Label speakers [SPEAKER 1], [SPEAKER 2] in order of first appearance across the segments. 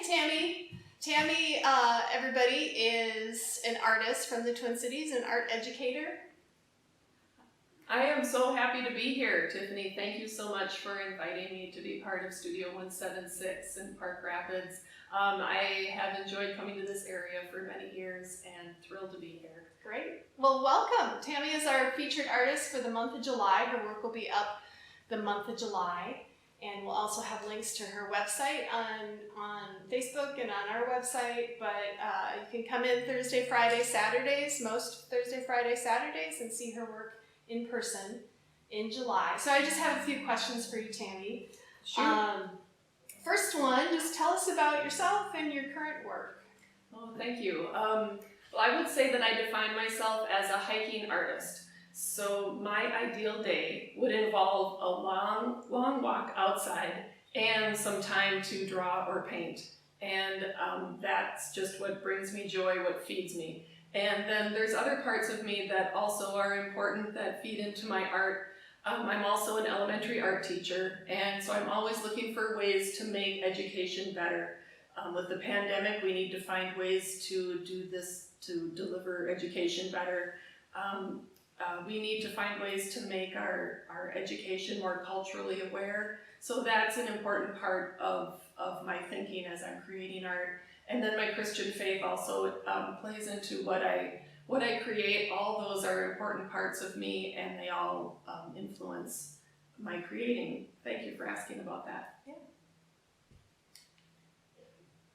[SPEAKER 1] Tammy. Tammy, everybody, is an artist from the Twin Cities, an art educator.
[SPEAKER 2] I am so happy to be here, Tiffany. Thank you so much for inviting me to be part of Studio 176 in Park Rapids. I have enjoyed coming to this area for many years and thrilled to be here.
[SPEAKER 1] Great. Well, welcome. Tammy is our featured artist for the month of July. Her work will be up the month of July. And we'll also have links to her website on Facebook and on our website. But you can come in Thursday, Friday, Saturdays, most Thursday, Friday, Saturdays, and see her work in person in July. So I just have a few questions for you, Tammy.
[SPEAKER 2] Sure.
[SPEAKER 1] First one, just tell us about yourself and your current work.
[SPEAKER 2] Oh, thank you. Well, I would say that I define myself as a hiking artist. So my ideal day would involve a long walk outside and some time to draw or paint. And that's just what brings me joy, what feeds me. And then there's other parts of me that also are important that feed into my art. I'm also an elementary art teacher, and so I'm always looking for ways to make education better. With the pandemic, we need to find ways to do this, to deliver education better. We need to find ways to make our education more culturally aware. So that's an important part of my thinking as I'm creating art. And then my Christian faith also plays into what I create. All those are important parts of me, and they all influence my creating. Thank you for asking about that.
[SPEAKER 1] Yeah.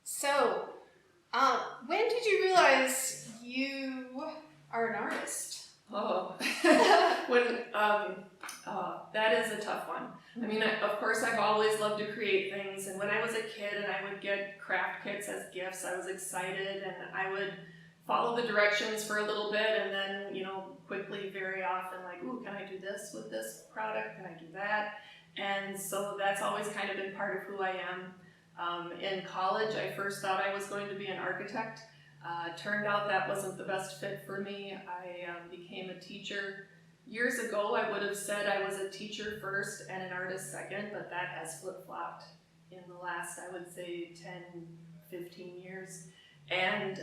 [SPEAKER 1] So, when did you realize you are an artist?
[SPEAKER 2] Oh, that is a tough one. I mean, of course, I've always loved to create things, and when I was a kid and I would get craft kits as gifts, I was excited, and I would follow the directions for a little bit, and then, quickly, very often, like, ooh, can I do this with this product? Can I do that? And so that's always kind of been part of who I am. In college, I first thought I was going to be an architect. Turned out that wasn't the best fit for me. I became a teacher. Years ago, I would have said I was a teacher first and an artist second, but that has flip-flopped in the last, I would say, 10, 15 years. And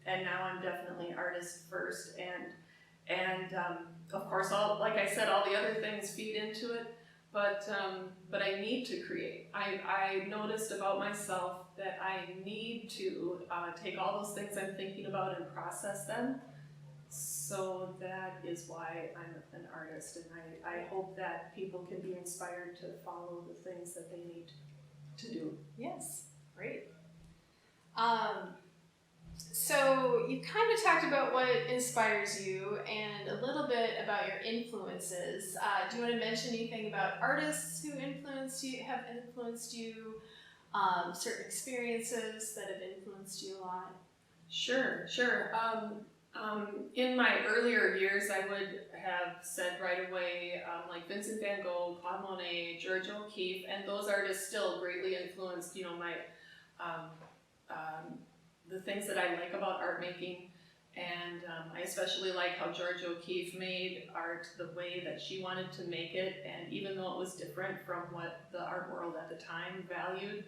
[SPEAKER 2] now I'm definitely artist first. And of course, like I said, all the other things feed into it. But I need to create. I noticed about myself that I need to take all those things I'm thinking about and process them. So that is why I'm an artist, and I hope that people can be inspired to follow the things that they need to do.
[SPEAKER 1] Yes, great. So you kind of talked about what inspires you and a little bit about your influences. Do you want to mention anything about artists who have influenced you, certain experiences that have influenced you a lot?
[SPEAKER 2] Sure. In my earlier years, I would have said right away, like Vincent van Gogh, Claude Monet, George O'Keeffe, and those artists still greatly influenced, my the things that I like about art making. And I especially like how George O'Keeffe made art the way that she wanted to make it, and even though it was different from what the art world at the time valued,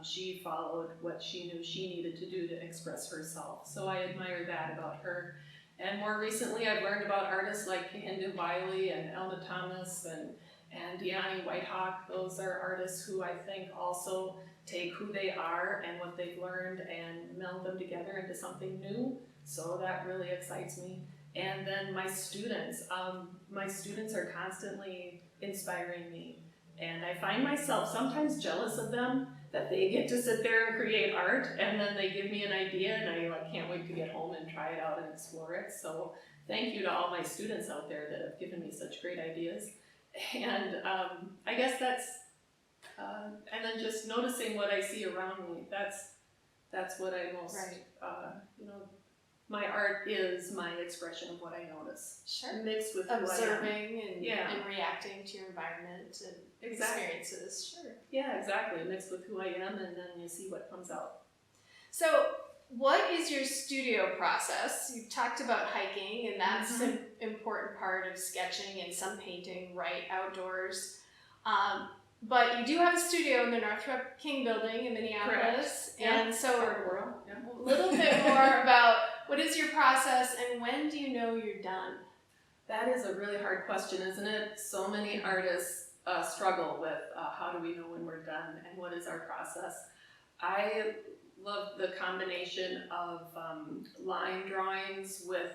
[SPEAKER 2] she followed what she knew she needed to do to express herself. So I admire that about her. And more recently, I've learned about artists like Kehinde Wiley and Elma Thomas and Deani Whitehawk. Those are artists who I think also take who they are and what they've learned and meld them together into something new. So that really excites me. And then my students are constantly inspiring me. And I find myself sometimes jealous of them that they get to sit there and create art, and then they give me an idea and I can't wait to get home and try it out and explore it. So thank you to all my students out there that have given me such great ideas. And I guess that's, and then just noticing what I see around me, that's what I most, my art is my expression of what I notice.
[SPEAKER 1] Sure.
[SPEAKER 2] Mixed with who I am.
[SPEAKER 1] Observing and reacting to your environment and experiences. Sure.
[SPEAKER 2] Yeah, exactly. Mixed with who I am, and then you see what comes out.
[SPEAKER 1] So, what is your studio process? You talked about hiking, and that's an important part of sketching and some painting, right, outdoors. But you do have a studio in the Northrup King Building in Minneapolis.
[SPEAKER 2] Correct.
[SPEAKER 1] And so
[SPEAKER 2] Yeah.
[SPEAKER 1] a little bit more about what is your process and when do you know you're done?
[SPEAKER 2] That is a really hard question, isn't it? So many artists struggle with how do we know when we're done and what is our process. I love the combination of line drawings with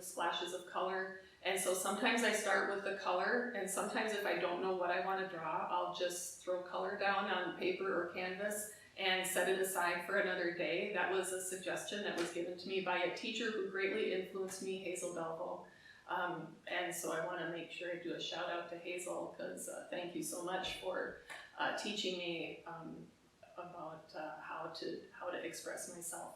[SPEAKER 2] splashes of color. And so sometimes I start with the color, and sometimes if I don't know what I want to draw, I'll just throw color down on paper or canvas and set it aside for another day. That was a suggestion that was given to me by a teacher who greatly influenced me, Hazel Belvo. And so I want to make sure I do a shout out to Hazel, because thank you so much for teaching me about how to express myself.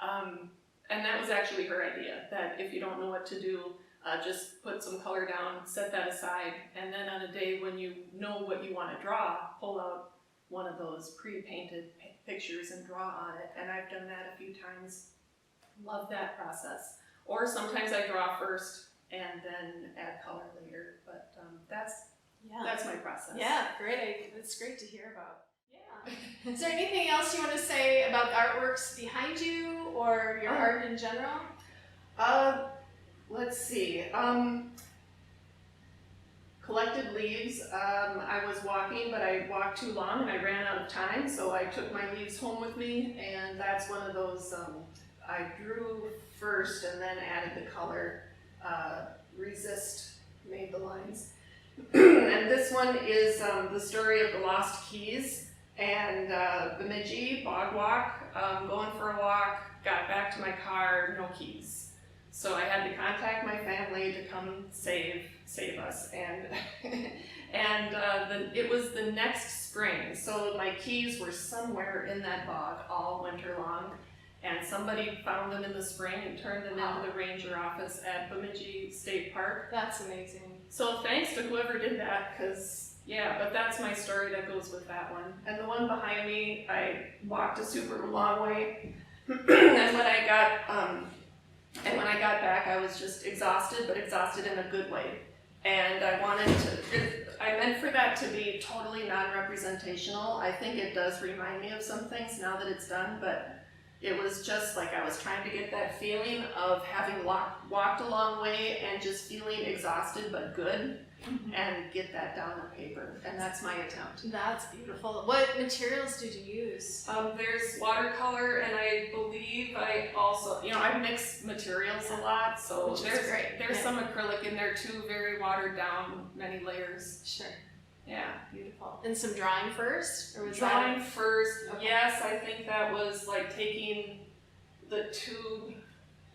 [SPEAKER 2] And that was actually her idea, that if you don't know what to do, just put some color down, set that aside, and then on a day when you know what you want to draw, pull out one of those pre-painted pictures and draw on it. And I've done that a few times. Love that process. Or sometimes I draw first and then add color later, but that's my process.
[SPEAKER 1] Yeah, great. It's great to hear about. Yeah. Is there anything else you want to say about the artworks behind you or your art in general?
[SPEAKER 2] Let's see. Collected leaves. I was walking, but I walked too long and I ran out of time, so I took my leaves home with me, and that's one of those I drew first and then added the color. Resist made the lines. And this one is the story of the lost keys. And Bemidji, bog walk, going for a walk, got back to my car, no keys. So I had to contact my family to come save us. And it was the next spring. So my keys were somewhere in that bog all winter long. And somebody found them in the spring and turned them into the ranger office at Bemidji State Park.
[SPEAKER 1] That's amazing.
[SPEAKER 2] So thanks to whoever did that, because but that's my story that goes with that one. And the one behind me, I walked a super long way, and when I got back, I was just exhausted, but exhausted in a good way. And I meant for that to be totally non-representational. I think it does remind me of some things now that it's done, but it was just like I was trying to get that feeling of having walked a long way and just feeling exhausted but good, and get that down on paper. And that's my attempt.
[SPEAKER 1] That's beautiful. What materials did you use?
[SPEAKER 2] There's watercolor, and I believe I also, I mix materials a lot, so there's some acrylic in there too, very watered down, many layers.
[SPEAKER 1] Sure.
[SPEAKER 2] Yeah.
[SPEAKER 1] Beautiful. And some drawing first? Or was
[SPEAKER 2] drawing first, okay. Yes, I think that was like taking the tube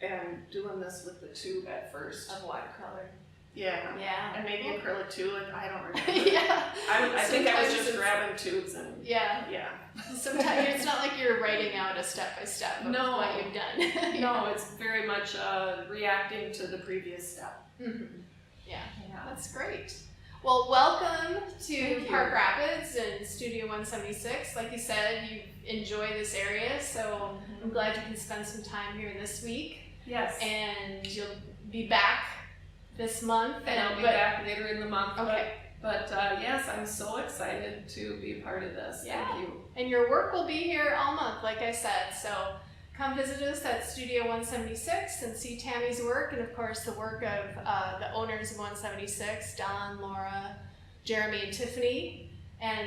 [SPEAKER 2] and doing this with the tube at first.
[SPEAKER 1] Of watercolor.
[SPEAKER 2] Yeah.
[SPEAKER 1] Yeah.
[SPEAKER 2] And maybe acrylic too, I don't remember.
[SPEAKER 1] Yeah.
[SPEAKER 2] I think I was just grabbing tubes and
[SPEAKER 1] yeah. Sometimes it's not like you're writing out a step-by-step of what you've done.
[SPEAKER 2] No, it's very much reacting to the previous step.
[SPEAKER 1] Mm-hmm. Yeah, that's great. Well, welcome to Park Rapids and Studio 176. Like you said, you enjoy this area, so I'm glad you can spend some time here this week.
[SPEAKER 2] Yes.
[SPEAKER 1] And you'll be back this month.
[SPEAKER 2] And I'll be back later in the month.
[SPEAKER 1] Okay.
[SPEAKER 2] But yes, I'm so excited to be part of this.
[SPEAKER 1] Yeah.
[SPEAKER 2] Thank you.
[SPEAKER 1] And your work will be here all month, like I said. So come visit us at Studio 176 and see Tammy's work, and of course the work of the owners of 176, Don, Laura, Jeremy, and Tiffany.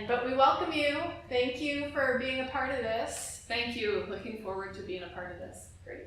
[SPEAKER 1] But we welcome you. Thank you for being a part of this.
[SPEAKER 2] Thank you. Looking forward to being a part of this.
[SPEAKER 1] Great.